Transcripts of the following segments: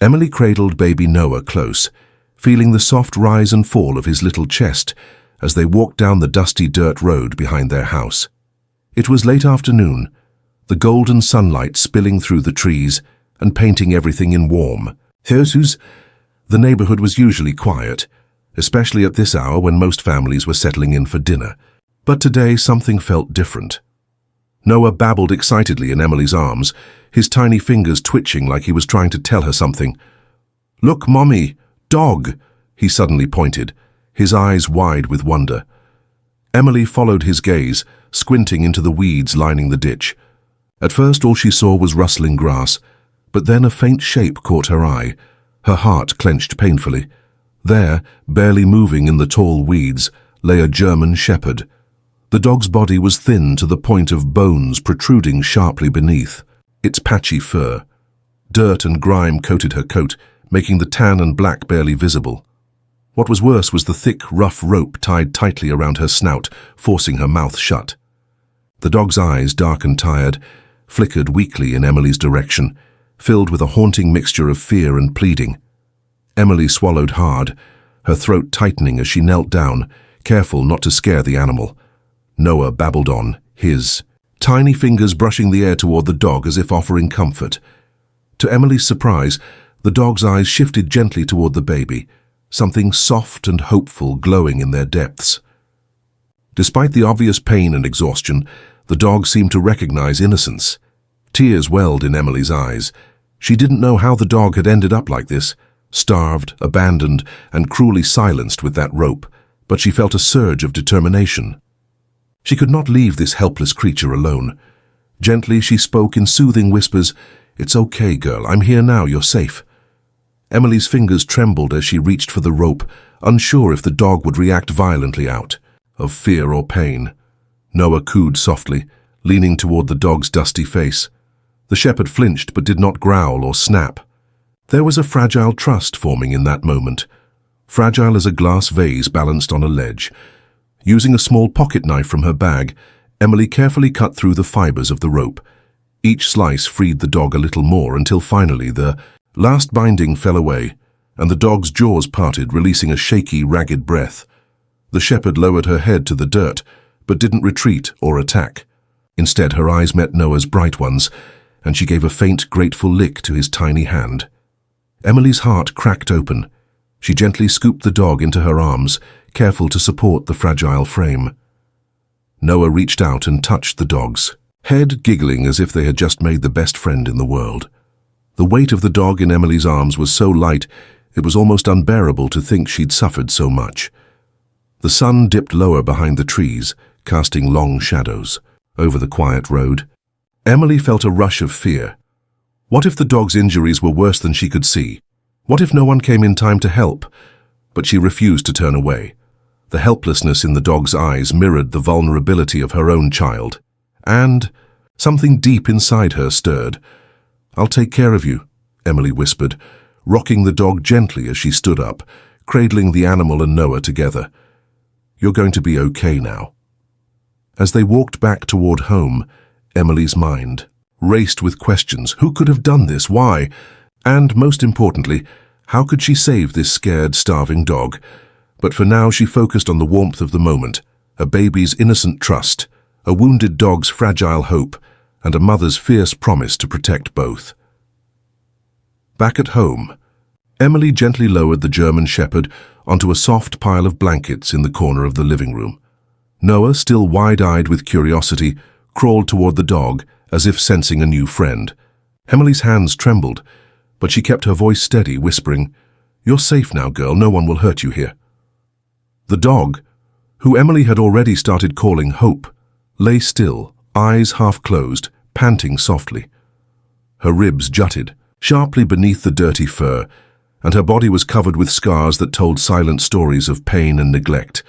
Emily cradled baby Noah close, feeling the soft rise and fall of his little chest as they walked down the dusty dirt road behind their house. It was late afternoon, the golden sunlight spilling through the trees and painting everything in warm. The neighborhood was usually quiet, especially at this hour when most families were settling in for dinner. But today something felt different. Noah babbled excitedly in Emily's arms, his tiny fingers twitching like he was trying to tell her something. "Look, Mommy! Dog!" he suddenly pointed, his eyes wide with wonder. Emily followed his gaze, squinting into the weeds lining the ditch. At first all she saw was rustling grass, but then a faint shape caught her eye. Her heart clenched painfully. There, barely moving in the tall weeds, lay a German shepherd. The dog's body was thin to the point of bones protruding sharply beneath, its patchy fur. Dirt and grime coated her coat, making the tan and black barely visible. What was worse was the thick, rough rope tied tightly around her snout, forcing her mouth shut. The dog's eyes, dark and tired, flickered weakly in Emily's direction, filled with a haunting mixture of fear and pleading. Emily swallowed hard, her throat tightening as she knelt down, careful not to scare the animal. Noah babbled on, his tiny fingers brushing the air toward the dog as if offering comfort. To Emily's surprise, the dog's eyes shifted gently toward the baby, something soft and hopeful glowing in their depths. Despite the obvious pain and exhaustion, the dog seemed to recognize innocence. Tears welled in Emily's eyes. She didn't know how the dog had ended up like this, starved, abandoned, and cruelly silenced with that rope, but she felt a surge of determination. She could not leave this helpless creature alone. Gently she spoke in soothing whispers, "It's okay, girl, I'm here now, you're safe." Emily's fingers trembled as she reached for the rope, unsure if the dog would react violently out of fear or pain. Noah cooed softly, leaning toward the dog's dusty face. The shepherd flinched but did not growl or snap. There was a fragile trust forming in that moment, fragile as a glass vase balanced on a ledge. Using a small pocket knife from her bag, Emily carefully cut through the fibers of the rope. Each slice freed the dog a little more until finally the last binding fell away, and the dog's jaws parted, releasing a shaky, ragged breath. The shepherd lowered her head to the dirt, but didn't retreat or attack. Instead, her eyes met Noah's bright ones, and she gave a faint, grateful lick to his tiny hand. Emily's heart cracked open. She gently scooped the dog into her arms, careful to support the fragile frame. Noah reached out and touched the dog's head, giggling as if they had just made the best friend in the world. The weight of the dog in Emily's arms was so light, it was almost unbearable to think she'd suffered so much. The sun dipped lower behind the trees, casting long shadows over the quiet road. Emily felt a rush of fear. What if the dog's injuries were worse than she could see? What if no one came in time to help? But she refused to turn away. The helplessness in the dog's eyes mirrored the vulnerability of her own child. And something deep inside her stirred. "I'll take care of you," Emily whispered, rocking the dog gently as she stood up, cradling the animal and Noah together. "You're going to be okay now." As they walked back toward home, Emily's mind raced with questions. Who could have done this? Why? And, most importantly, how could she save this scared, starving dog? But for now she focused on the warmth of the moment, a baby's innocent trust, a wounded dog's fragile hope, and a mother's fierce promise to protect both. Back at home, Emily gently lowered the German shepherd onto a soft pile of blankets in the corner of the living room. Noah, still wide-eyed with curiosity, crawled toward the dog as if sensing a new friend. Emily's hands trembled, but she kept her voice steady, whispering, "You're safe now, girl, no one will hurt you here." The dog, who Emily had already started calling Hope, lay still, eyes half closed, panting softly. Her ribs jutted sharply beneath the dirty fur, and her body was covered with scars that told silent stories of pain and neglect.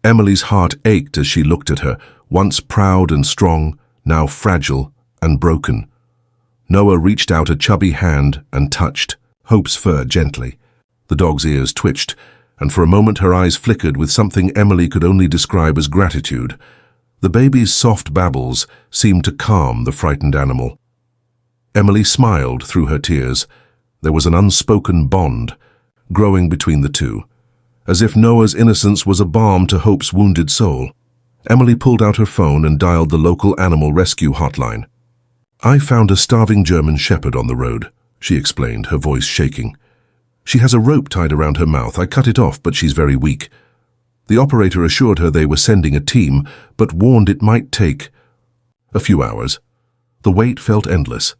Emily's heart ached as she looked at her, once proud and strong, now fragile and broken. Noah reached out a chubby hand and touched Hope's fur gently. The dog's ears twitched, and for a moment her eyes flickered with something Emily could only describe as gratitude. The baby's soft babbles seemed to calm the frightened animal. Emily smiled through her tears. There was an unspoken bond growing between the two, as if Noah's innocence was a balm to Hope's wounded soul. Emily pulled out her phone and dialed the local animal rescue hotline. "I found a starving German shepherd on the road," she explained, her voice shaking. "She has a rope tied around her mouth. I cut it off, but she's very weak." The operator assured her they were sending a team, but warned it might take a few hours. The wait felt endless.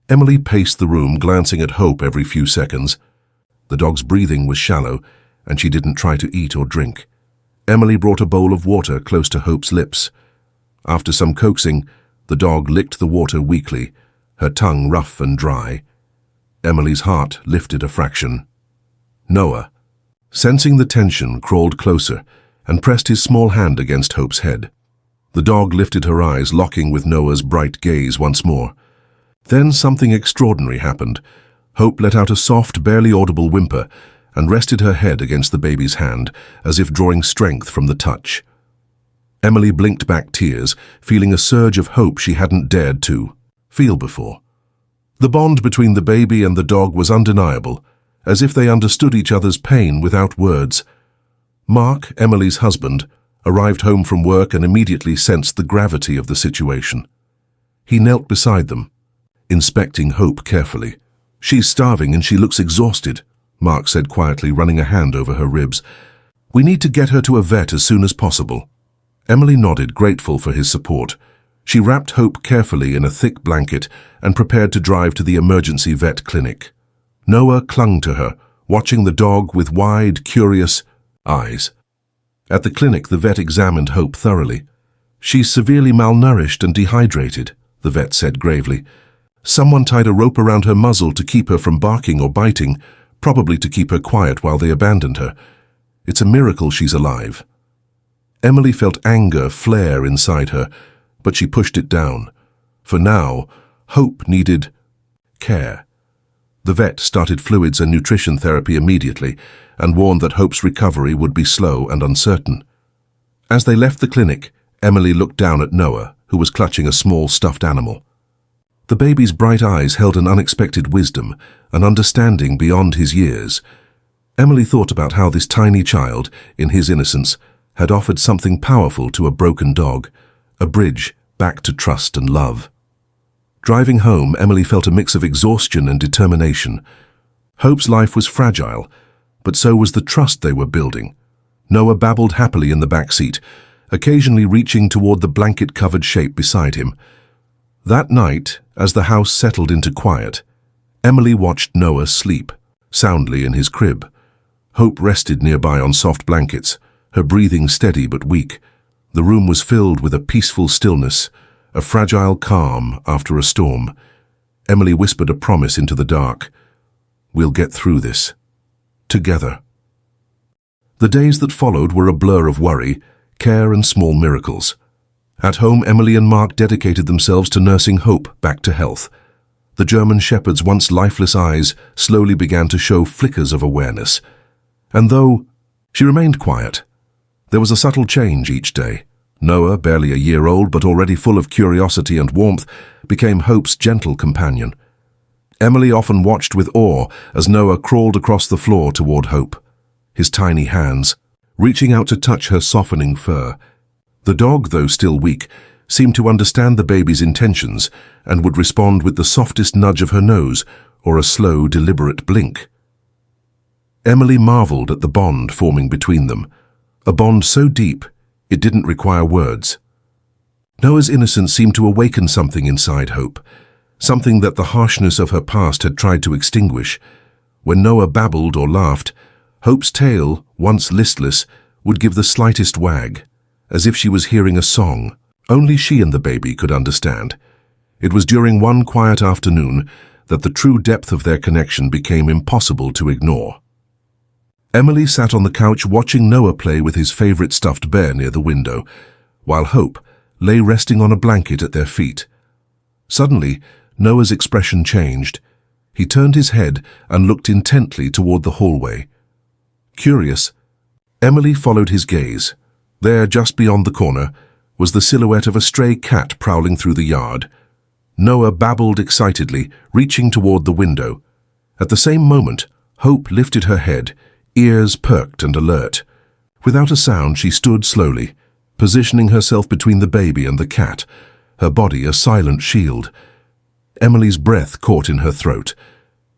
Emily paced the room, glancing at Hope every few seconds. The dog's breathing was shallow, and she didn't try to eat or drink. Emily brought a bowl of water close to Hope's lips. After some coaxing, the dog licked the water weakly, her tongue rough and dry. Emily's heart lifted a fraction. Noah, sensing the tension, crawled closer and pressed his small hand against Hope's head. The dog lifted her eyes, locking with Noah's bright gaze once more. Then something extraordinary happened. Hope let out a soft, barely audible whimper and rested her head against the baby's hand, as if drawing strength from the touch. Emily blinked back tears, feeling a surge of hope she hadn't dared to feel before. The bond between the baby and the dog was undeniable, as if they understood each other's pain without words. Mark, Emily's husband, arrived home from work and immediately sensed the gravity of the situation. He knelt beside them, inspecting Hope carefully. "She's starving and she looks exhausted," Mark said quietly, running a hand over her ribs. "We need to get her to a vet as soon as possible." Emily nodded, grateful for his support. She wrapped Hope carefully in a thick blanket and prepared to drive to the emergency vet clinic. Noah clung to her, watching the dog with wide, curious eyes. At the clinic, the vet examined Hope thoroughly. "She's severely malnourished and dehydrated," the vet said gravely. "Someone tied a rope around her muzzle to keep her from barking or biting, probably to keep her quiet while they abandoned her. It's a miracle she's alive." Emily felt anger flare inside her, but she pushed it down. For now, Hope needed care. The vet started fluids and nutrition therapy immediately and warned that Hope's recovery would be slow and uncertain. As they left the clinic, Emily looked down at Noah, who was clutching a small stuffed animal. The baby's bright eyes held an unexpected wisdom, an understanding beyond his years. Emily thought about how this tiny child, in his innocence, had offered something powerful to a broken dog, a bridge back to trust and love. Driving home, Emily felt a mix of exhaustion and determination. Hope's life was fragile, but so was the trust they were building. Noah babbled happily in the back seat, occasionally reaching toward the blanket-covered shape beside him. That night, as the house settled into quiet, Emily watched Noah sleep soundly in his crib. Hope rested nearby on soft blankets, her breathing steady but weak. The room was filled with a peaceful stillness, a fragile calm after a storm. Emily whispered a promise into the dark. "We'll get through this. Together." The days that followed were a blur of worry, care and small miracles. At home, Emily and Mark dedicated themselves to nursing Hope back to health. The German shepherd's once lifeless eyes slowly began to show flickers of awareness. And though she remained quiet, there was a subtle change each day. Noah, barely a year old but already full of curiosity and warmth, became Hope's gentle companion. Emily often watched with awe as Noah crawled across the floor toward Hope, his tiny hands reaching out to touch her softening fur. The dog, though still weak, seemed to understand the baby's intentions and would respond with the softest nudge of her nose or a slow, deliberate blink. Emily marveled at the bond forming between them, a bond so deep it didn't require words. Noah's innocence seemed to awaken something inside Hope, something that the harshness of her past had tried to extinguish. When Noah babbled or laughed, Hope's tail, once listless, would give the slightest wag, as if she was hearing a song only she and the baby could understand. It was during one quiet afternoon that the true depth of their connection became impossible to ignore. Emily sat on the couch watching Noah play with his favorite stuffed bear near the window, while Hope lay resting on a blanket at their feet. Suddenly, Noah's expression changed. He turned his head and looked intently toward the hallway. Curious, Emily followed his gaze. There, just beyond the corner, was the silhouette of a stray cat prowling through the yard. Noah babbled excitedly, reaching toward the window. At the same moment, Hope lifted her head, ears perked and alert. Without a sound, she stood slowly, positioning herself between the baby and the cat, her body a silent shield. Emily's breath caught in her throat.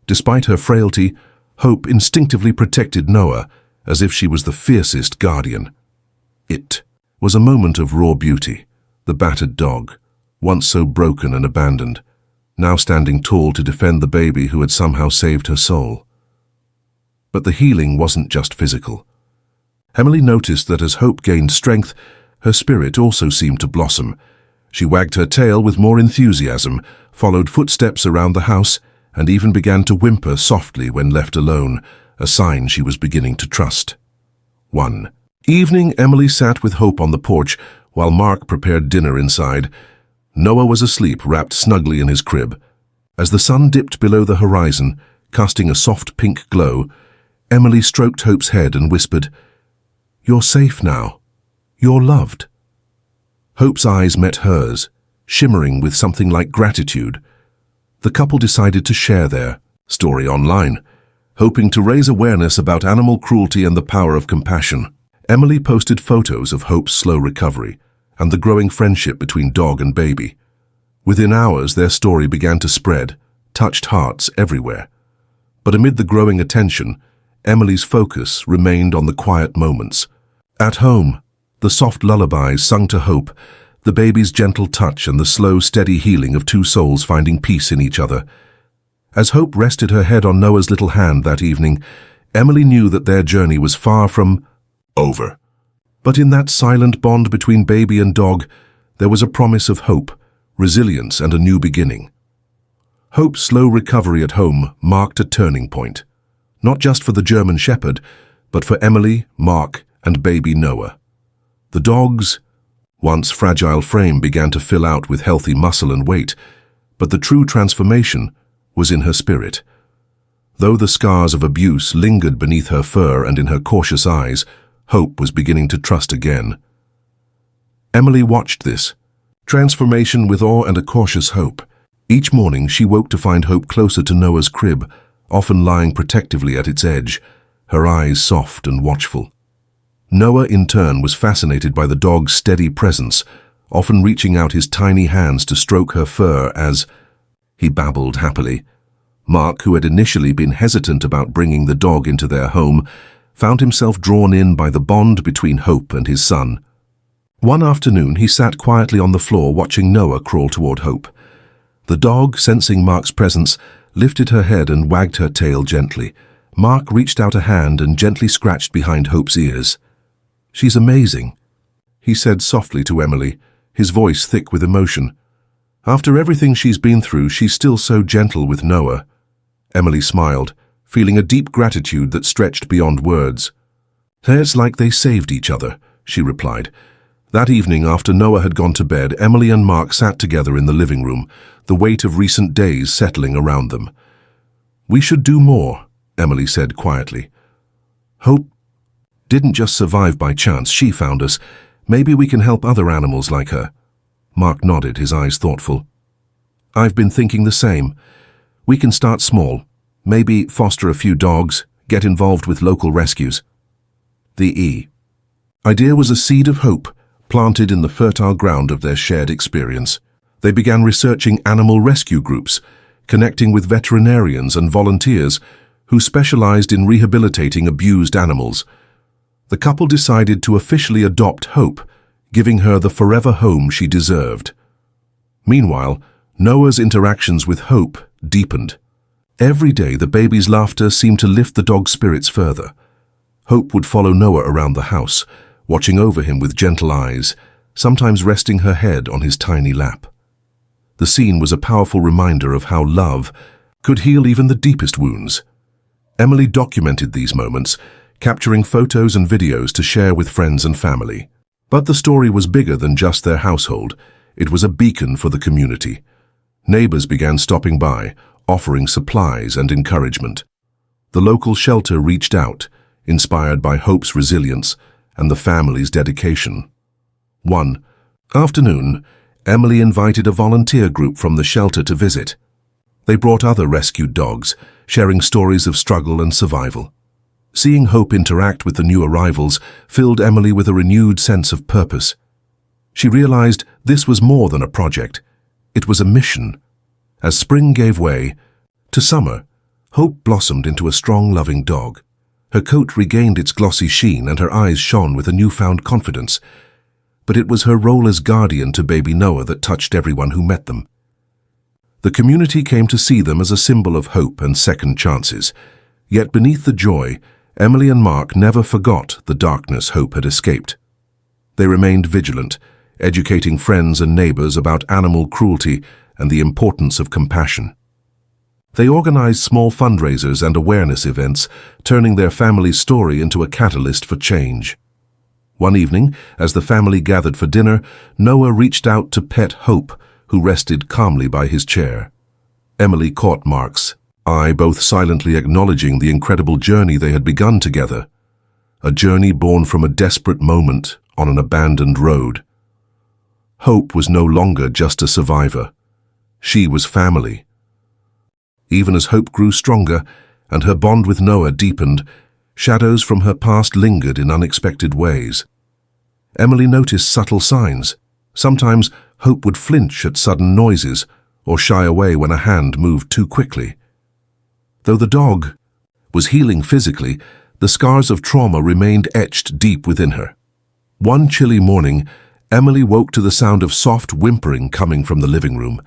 Despite her frailty, Hope instinctively protected Noah as if she was the fiercest guardian. It was a moment of raw beauty. The battered dog, once so broken and abandoned, now standing tall to defend the baby who had somehow saved her soul. But the healing wasn't just physical. Emily noticed that as Hope gained strength, her spirit also seemed to blossom. She wagged her tail with more enthusiasm, followed footsteps around the house, and even began to whimper softly when left alone, a sign she was beginning to trust. One evening, Emily sat with Hope on the porch while Mark prepared dinner inside. Noah was asleep, wrapped snugly in his crib. As the sun dipped below the horizon, casting a soft pink glow, Emily stroked Hope's head and whispered, "You're safe now. You're loved." Hope's eyes met hers, shimmering with something like gratitude. The couple decided to share their story online, hoping to raise awareness about animal cruelty and the power of compassion. Emily posted photos of Hope's slow recovery and the growing friendship between dog and baby. Within hours, their story began to spread, touched hearts everywhere. But amid the growing attention, Emily's focus remained on the quiet moments. At home, the soft lullabies sung to Hope, the baby's gentle touch and the slow, steady healing of two souls finding peace in each other. As Hope rested her head on Noah's little hand that evening, Emily knew that their journey was far from over. But in that silent bond between baby and dog, there was a promise of hope, resilience, and a new beginning. Hope's slow recovery at home marked a turning point, not just for the German Shepherd, but for Emily, Mark, and baby Noah. The dog's once fragile frame began to fill out with healthy muscle and weight, but the true transformation was in her spirit. Though the scars of abuse lingered beneath her fur and in her cautious eyes, Hope was beginning to trust again. Emily watched this transformation with awe and a cautious hope. Each morning she woke to find Hope closer to Noah's crib, often lying protectively at its edge, her eyes soft and watchful. Noah, in turn, was fascinated by the dog's steady presence, often reaching out his tiny hands to stroke her fur as he babbled happily. Mark, who had initially been hesitant about bringing the dog into their home, found himself drawn in by the bond between Hope and his son. One afternoon, he sat quietly on the floor watching Noah crawl toward Hope. The dog, sensing Mark's presence, lifted her head and wagged her tail gently. Mark reached out a hand and gently scratched behind Hope's ears. "She's amazing," he said softly to Emily, his voice thick with emotion. "After everything she's been through, she's still so gentle with Noah." Emily smiled, feeling a deep gratitude that stretched beyond words. "It's like they saved each other," she replied. That evening, after Noah had gone to bed, Emily and Mark sat together in the living room, the weight of recent days settling around them. "We should do more," Emily said quietly. "Hope didn't just survive by chance, she found us. Maybe we can help other animals like her." Mark nodded, his eyes thoughtful. "I've been thinking the same. We can start small. Maybe foster a few dogs, get involved with local rescues." The idea was a seed of hope, planted in the fertile ground of their shared experience. They began researching animal rescue groups, connecting with veterinarians and volunteers who specialized in rehabilitating abused animals. The couple decided to officially adopt Hope, giving her the forever home she deserved. Meanwhile, Noah's interactions with Hope deepened. Every day, the baby's laughter seemed to lift the dog's spirits further. Hope would follow Noah around the house, watching over him with gentle eyes, sometimes resting her head on his tiny lap. The scene was a powerful reminder of how love could heal even the deepest wounds. Emily documented these moments, capturing photos and videos to share with friends and family. But the story was bigger than just their household. It was a beacon for the community. Neighbors began stopping by, offering supplies and encouragement. The local shelter reached out, inspired by Hope's resilience and the family's dedication. One afternoon, Emily invited a volunteer group from the shelter to visit. They brought other rescued dogs, sharing stories of struggle and survival. Seeing Hope interact with the new arrivals filled Emily with a renewed sense of purpose. She realized this was more than a project. It was a mission. As spring gave way to summer, Hope blossomed into a strong, loving dog. Her coat regained its glossy sheen and her eyes shone with a newfound confidence. But it was her role as guardian to baby Noah that touched everyone who met them. The community came to see them as a symbol of hope and second chances. Yet beneath the joy, Emily and Mark never forgot the darkness Hope had escaped. They remained vigilant, educating friends and neighbors about animal cruelty and the importance of compassion. They organized small fundraisers and awareness events, turning their family's story into a catalyst for change. One evening, as the family gathered for dinner, Noah reached out to pet Hope, who rested calmly by his chair. Emily caught Mark's eye, both silently acknowledging the incredible journey they had begun together. A journey born from a desperate moment on an abandoned road. Hope was no longer just a survivor. She was family. Even as Hope grew stronger and her bond with Noah deepened, shadows from her past lingered in unexpected ways. Emily noticed subtle signs. Sometimes Hope would flinch at sudden noises or shy away when a hand moved too quickly. Though the dog was healing physically, the scars of trauma remained etched deep within her. One chilly morning, Emily woke to the sound of soft whimpering coming from the living room.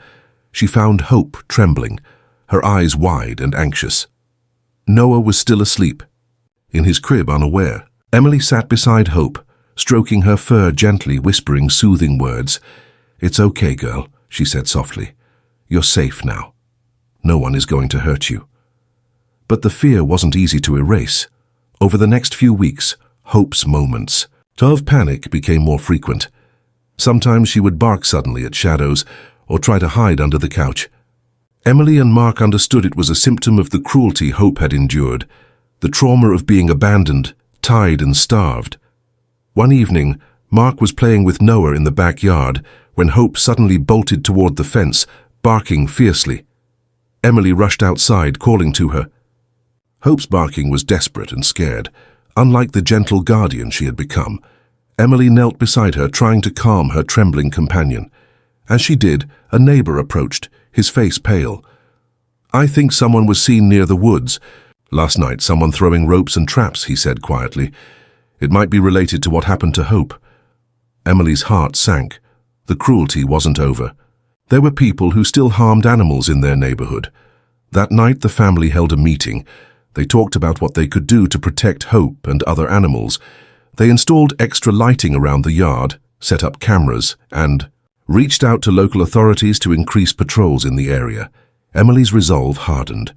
She found Hope trembling, her eyes wide and anxious. Noah was still asleep, in his crib unaware. Emily sat beside Hope, stroking her fur gently, whispering soothing words. "It's okay, girl," she said softly. "You're safe now. No one is going to hurt you." But the fear wasn't easy to erase. Over the next few weeks, Hope's moments of panic became more frequent. Sometimes she would bark suddenly at shadows or try to hide under the couch. Emily and Mark understood it was a symptom of the cruelty Hope had endured, the trauma of being abandoned, tied and starved. One evening, Mark was playing with Noah in the backyard when Hope suddenly bolted toward the fence, barking fiercely. Emily rushed outside, calling to her. Hope's barking was desperate and scared. Unlike the gentle guardian she had become, Emily knelt beside her, trying to calm her trembling companion. As she did, a neighbor approached, his face pale. "I think someone was seen near the woods. Last night, someone throwing ropes and traps," he said quietly. "It might be related to what happened to Hope." Emily's heart sank. The cruelty wasn't over. There were people who still harmed animals in their neighborhood. That night, the family held a meeting. They talked about what they could do to protect Hope and other animals. They installed extra lighting around the yard, set up cameras, and reached out to local authorities to increase patrols in the area. Emily's resolve hardened.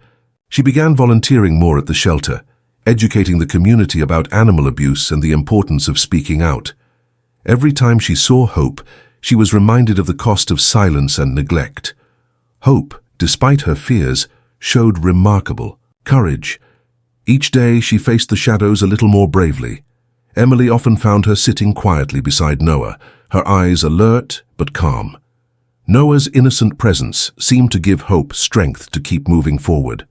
She began volunteering more at the shelter, educating the community about animal abuse and the importance of speaking out. Every time she saw Hope, she was reminded of the cost of silence and neglect. Hope, despite her fears, showed remarkable courage. Each day she faced the shadows a little more bravely. Emily often found her sitting quietly beside Noah, her eyes alert but calm. Noah's innocent presence seemed to give Hope strength to keep moving forward.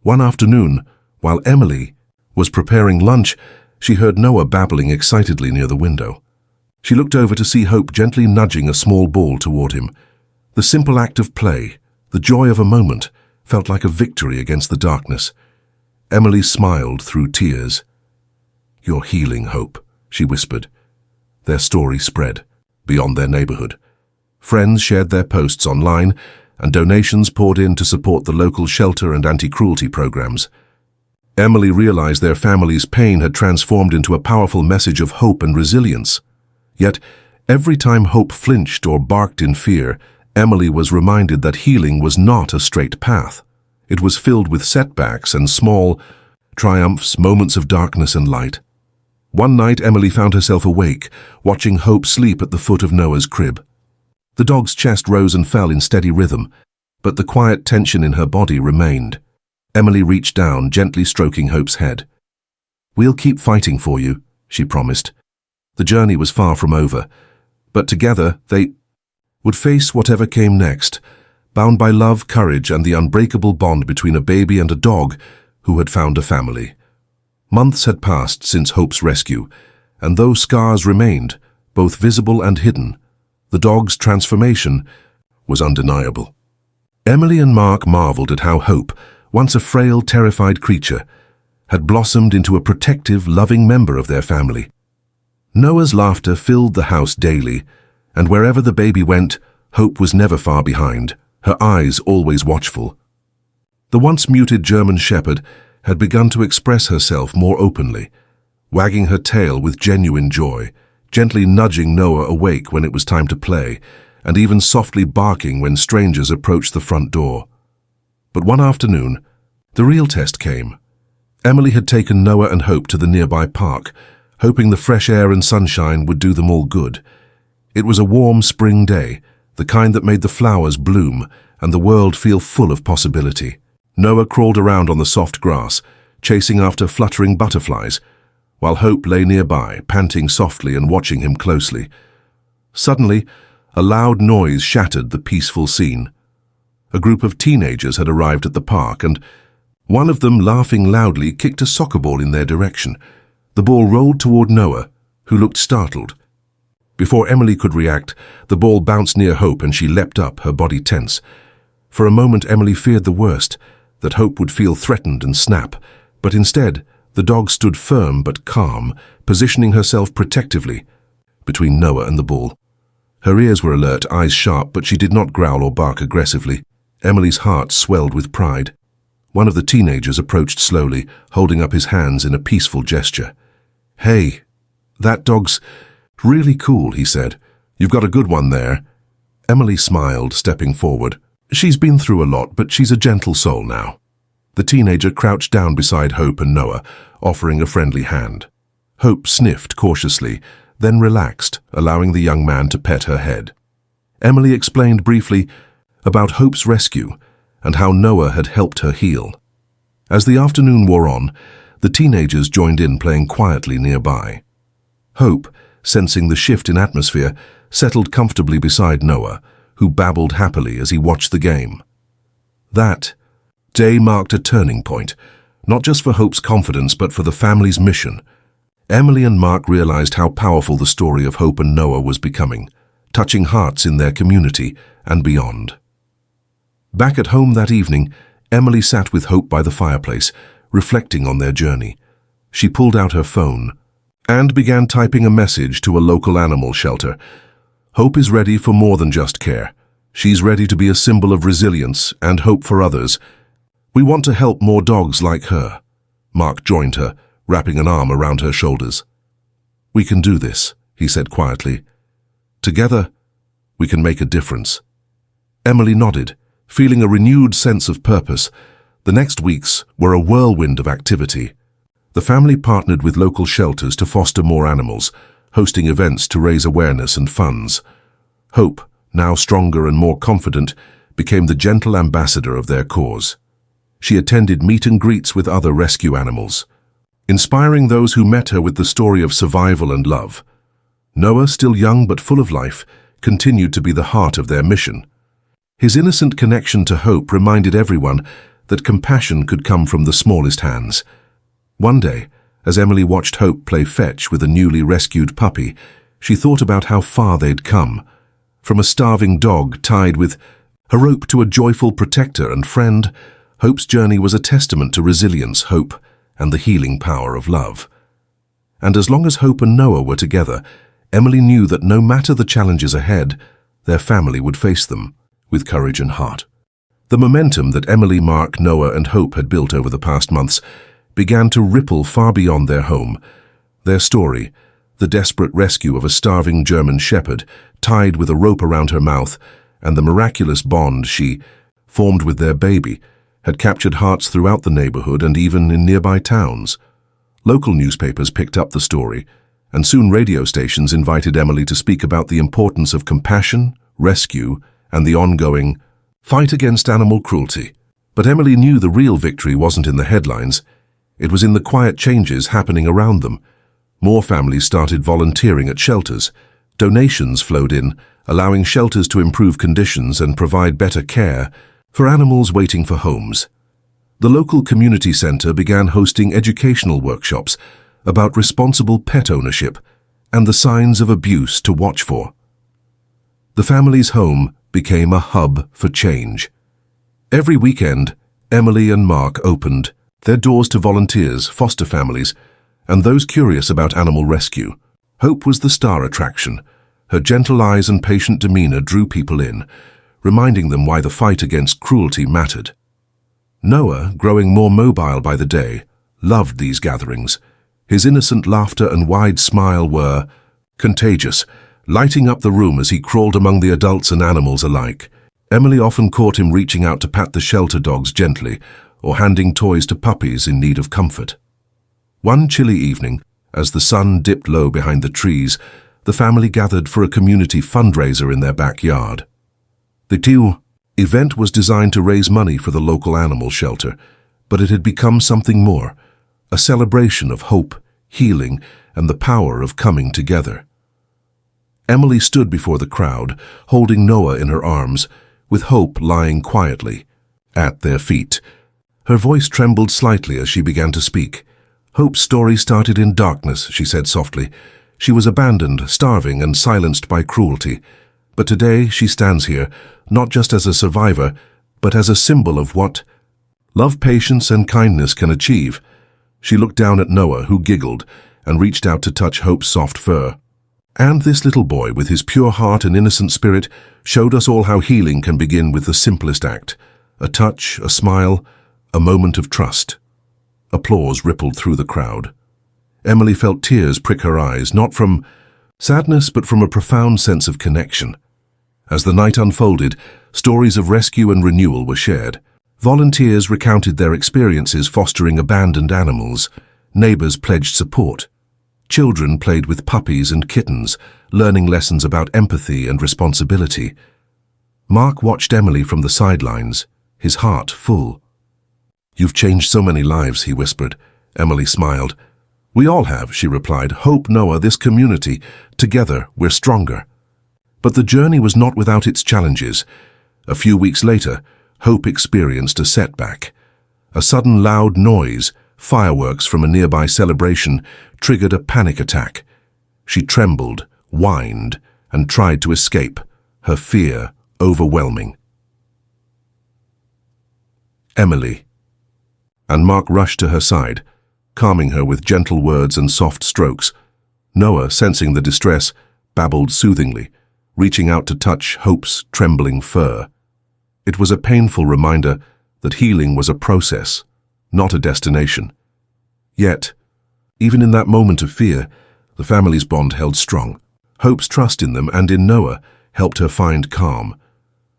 One afternoon, while Emily was preparing lunch, she heard Noah babbling excitedly near the window. She looked over to see Hope gently nudging a small ball toward him. The simple act of play, the joy of a moment, felt like a victory against the darkness. Emily smiled through tears. "You're healing, Hope," she whispered. Their story spread beyond their neighborhood. Friends shared their posts online, and donations poured in to support the local shelter and anti-cruelty programs. Emily realized their family's pain had transformed into a powerful message of hope and resilience. Yet, every time Hope flinched or barked in fear, Emily was reminded that healing was not a straight path. It was filled with setbacks and small triumphs, moments of darkness and light. One night, Emily found herself awake, watching Hope sleep at the foot of Noah's crib. The dog's chest rose and fell in steady rhythm, but the quiet tension in her body remained. Emily reached down, gently stroking Hope's head. "We'll keep fighting for you," she promised. The journey was far from over, but together they would face whatever came next. bound by love, courage, and the unbreakable bond between a baby and a dog who had found a family. Months had passed since Hope's rescue, and though scars remained, both visible and hidden, the dog's transformation was undeniable. Emily and Mark marveled at how Hope, once a frail, terrified creature, had blossomed into a protective, loving member of their family. Noah's laughter filled the house daily, and wherever the baby went, Hope was never far behind, her eyes always watchful. The once muted German Shepherd had begun to express herself more openly, wagging her tail with genuine joy, gently nudging Noah awake when it was time to play, and even softly barking when strangers approached the front door. But one afternoon, the real test came. Emily had taken Noah and Hope to the nearby park, hoping the fresh air and sunshine would do them all good. It was a warm spring day, the kind that made the flowers bloom and the world feel full of possibility. Noah crawled around on the soft grass, chasing after fluttering butterflies, while Hope lay nearby, panting softly and watching him closely. Suddenly, a loud noise shattered the peaceful scene. A group of teenagers had arrived at the park, and one of them, laughing loudly, kicked a soccer ball in their direction. The ball rolled toward Noah, who looked startled. Before Emily could react, the ball bounced near Hope and she leapt up, her body tense. For a moment, Emily feared the worst, that Hope would feel threatened and snap, but instead, the dog stood firm but calm, positioning herself protectively between Noah and the ball. Her ears were alert, eyes sharp, but she did not growl or bark aggressively. Emily's heart swelled with pride. One of the teenagers approached slowly, holding up his hands in a peaceful gesture. "Hey, that dog's really cool," he said. "You've got a good one there." Emily smiled, stepping forward. "She's been through a lot, but she's a gentle soul now." The teenager crouched down beside Hope and Noah, offering a friendly hand. Hope sniffed cautiously, then relaxed, allowing the young man to pet her head. Emily explained briefly about Hope's rescue and how Noah had helped her heal. As the afternoon wore on, the teenagers joined in, playing quietly nearby. Hope, sensing the shift in atmosphere, settled comfortably beside Noah, who babbled happily as he watched the game. That day marked a turning point, not just for Hope's confidence but for the family's mission. Emily and Mark realized how powerful the story of Hope and Noah was becoming, touching hearts in their community and beyond. Back at home that evening, Emily sat with Hope by the fireplace, reflecting on their journey. She pulled out her phone and began typing a message to a local animal shelter. Hope is ready for more than just care. She's ready to be a symbol of resilience and hope for others. We want to help more dogs like her. Mark joined her, wrapping an arm around her shoulders. "We can do this," he said quietly. "Together, we can make a difference." Emily nodded, feeling a renewed sense of purpose. The next weeks were a whirlwind of activity. The family partnered with local shelters to foster more animals, hosting events to raise awareness and funds. Hope, now stronger and more confident, became the gentle ambassador of their cause. She attended meet and greets with other rescue animals, inspiring those who met her with the story of survival and love. Noah, still young but full of life, continued to be the heart of their mission. His innocent connection to Hope reminded everyone that compassion could come from the smallest hands. One day, as Emily watched Hope play fetch with a newly rescued puppy, she thought about how far they'd come. From a starving dog tied with a rope to a joyful protector and friend, Hope's journey was a testament to resilience, hope, and the healing power of love. And as long as Hope and Noah were together, Emily knew that no matter the challenges ahead, their family would face them with courage and heart. The momentum that Emily, Mark, Noah, and Hope had built over the past months began to ripple far beyond their home. Their story, the desperate rescue of a starving German shepherd tied with a rope around her mouth, and the miraculous bond she formed with their baby, had captured hearts throughout the neighborhood and even in nearby towns. Local newspapers picked up the story, and soon radio stations invited Emily to speak about the importance of compassion, rescue, and the ongoing fight against animal cruelty. But Emily knew the real victory wasn't in the headlines. It was in the quiet changes happening around them. More families started volunteering at shelters, Donations flowed in, allowing shelters to improve conditions and provide better care for animals waiting for homes. The local community center began hosting educational workshops about responsible pet ownership and the signs of abuse to watch for. The family's home became a hub for change. Every weekend, Emily and Mark opened their doors to volunteers, foster families, and those curious about animal rescue. Hope was the star attraction. Her gentle eyes and patient demeanor drew people in, reminding them why the fight against cruelty mattered. Noah, growing more mobile by the day, loved these gatherings. His innocent laughter and wide smile were contagious, lighting up the room as he crawled among the adults and animals alike. Emily often caught him reaching out to pat the shelter dogs gently or handing toys to puppies in need of comfort. One chilly evening, as the sun dipped low behind the trees, the family gathered for a community fundraiser in their backyard. The event was designed to raise money for the local animal shelter, but it had become something more, a celebration of hope, healing, and the power of coming together. Emily stood before the crowd, holding Noah in her arms, with Hope lying quietly at their feet. Her voice trembled slightly as she began to speak. Hope's story started in darkness, she said softly. She was abandoned, starving, and silenced by cruelty. But today she stands here, not just as a survivor, but as a symbol of what love, patience, and kindness can achieve. She looked down at Noah, who giggled, and reached out to touch Hope's soft fur. And this little boy, with his pure heart and innocent spirit, showed us all how healing can begin with the simplest act. A touch, a smile, a moment of trust. Applause rippled through the crowd. Emily felt tears prick her eyes, not from sadness, but from a profound sense of connection. As the night unfolded, stories of rescue and renewal were shared. Volunteers recounted their experiences fostering abandoned animals. Neighbors pledged support. Children played with puppies and kittens, learning lessons about empathy and responsibility. Mark watched Emily from the sidelines, his heart full. "You've changed so many lives," he whispered. Emily smiled. "We all have," she replied. "Hope, Noah, this community. Together, we're stronger." But the journey was not without its challenges. A few weeks later, Hope experienced a setback. A sudden loud noise, fireworks from a nearby celebration, triggered a panic attack. She trembled, whined, and tried to escape, her fear overwhelming. "Emily." And Mark rushed to her side, calming her with gentle words and soft strokes. Noah, sensing the distress, babbled soothingly, reaching out to touch Hope's trembling fur. It was a painful reminder that healing was a process, not a destination. Yet, even in that moment of fear, the family's bond held strong. Hope's trust in them and in Noah helped her find calm.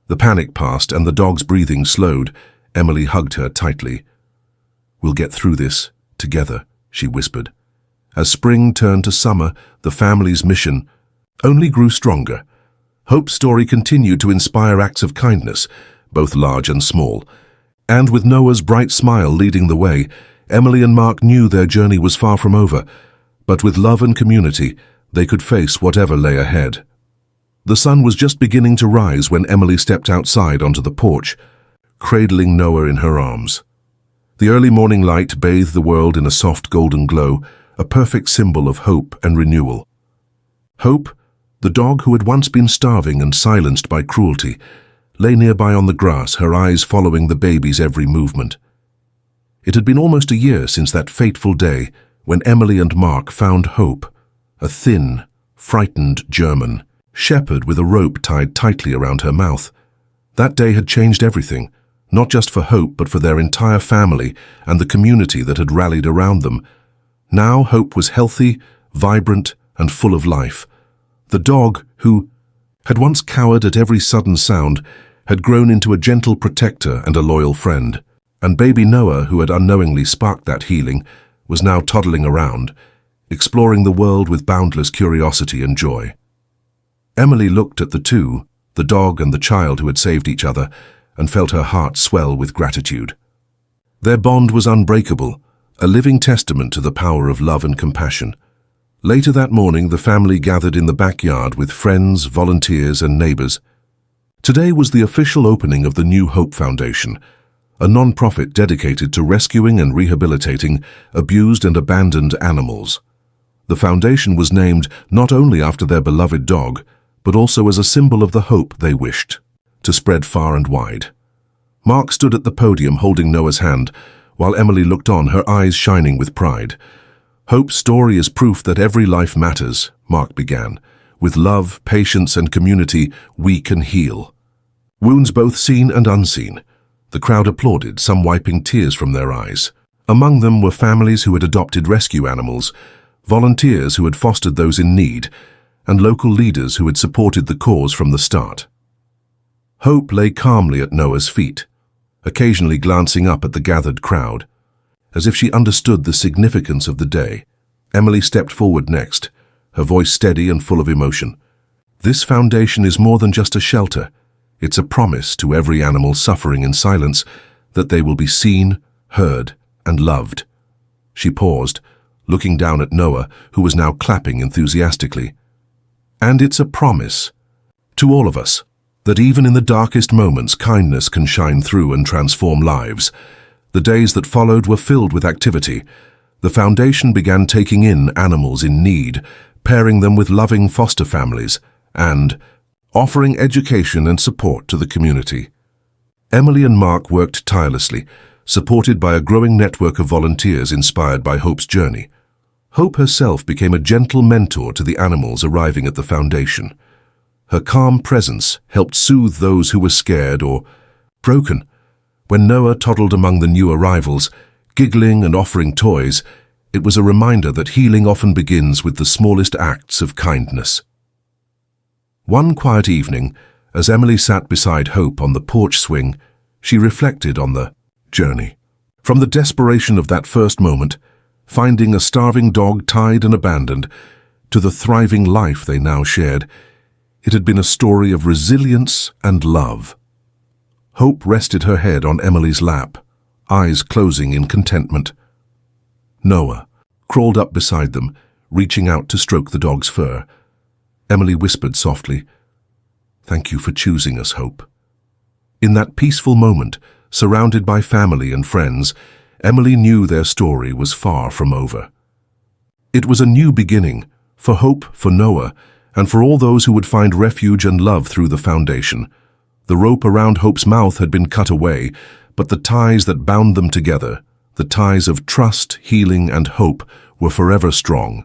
The panic passed and the dog's breathing slowed. Emily hugged her tightly. "We'll get through this, together," she whispered. As spring turned to summer, the family's mission only grew stronger. Hope's story continued to inspire acts of kindness, both large and small. And with Noah's bright smile leading the way, Emily and Mark knew their journey was far from over, but with love and community, they could face whatever lay ahead. The sun was just beginning to rise when Emily stepped outside onto the porch, cradling Noah in her arms. The early morning light bathed the world in a soft golden glow, a perfect symbol of hope and renewal. Hope, the dog who had once been starving and silenced by cruelty, lay nearby on the grass, her eyes following the baby's every movement. It had been almost a year since that fateful day when Emily and Mark found Hope, a thin, frightened German shepherd with a rope tied tightly around her mouth. That day had changed everything, not just for Hope but for their entire family and the community that had rallied around them. Now Hope was healthy, vibrant, and full of life. The dog, who had once cowered at every sudden sound, had grown into a gentle protector and a loyal friend. And baby Noah, who had unknowingly sparked that healing, was now toddling around, exploring the world with boundless curiosity and joy. Emily looked at the two, the dog and the child who had saved each other, and felt her heart swell with gratitude. Their bond was unbreakable, a living testament to the power of love and compassion. Later that morning, the family gathered in the backyard with friends, volunteers, and neighbors. Today was the official opening of the New Hope Foundation, a non-profit dedicated to rescuing and rehabilitating abused and abandoned animals. The foundation was named not only after their beloved dog, but also as a symbol of the hope they wished to spread far and wide. Mark stood at the podium holding Noah's hand, while Emily looked on, her eyes shining with pride. "Hope's story is proof that every life matters," Mark began. "With love, patience, and community, we can heal." Wounds both seen and unseen. The crowd applauded, some wiping tears from their eyes. Among them were families who had adopted rescue animals, volunteers who had fostered those in need, and local leaders who had supported the cause from the start. Hope lay calmly at Noah's feet, occasionally glancing up at the gathered crowd. As if she understood the significance of the day, Emily stepped forward next, her voice steady and full of emotion. "This foundation is more than just a shelter. It's a promise to every animal suffering in silence that they will be seen, heard, and loved." She paused, looking down at Noah, who was now clapping enthusiastically. "And it's a promise to all of us that even in the darkest moments, kindness can shine through and transform lives." The days that followed were filled with activity. The foundation began taking in animals in need, pairing them with loving foster families, and offering education and support to the community. Emily and Mark worked tirelessly, supported by a growing network of volunteers inspired by Hope's journey. Hope herself became a gentle mentor to the animals arriving at the foundation. Her calm presence helped soothe those who were scared or broken. When Noah toddled among the new arrivals, giggling and offering toys, it was a reminder that healing often begins with the smallest acts of kindness. One quiet evening, as Emily sat beside Hope on the porch swing, she reflected on the journey. From the desperation of that first moment, finding a starving dog tied and abandoned, to the thriving life they now shared, it had been a story of resilience and love. Hope rested her head on Emily's lap, eyes closing in contentment. Noah crawled up beside them, reaching out to stroke the dog's fur. Emily whispered softly, "Thank you for choosing us, Hope." In that peaceful moment, surrounded by family and friends, Emily knew their story was far from over. It was a new beginning, for Hope, for Noah, and for all those who would find refuge and love through the foundation. The rope around Hope's mouth had been cut away, but the ties that bound them together, the ties of trust, healing, and hope, were forever strong.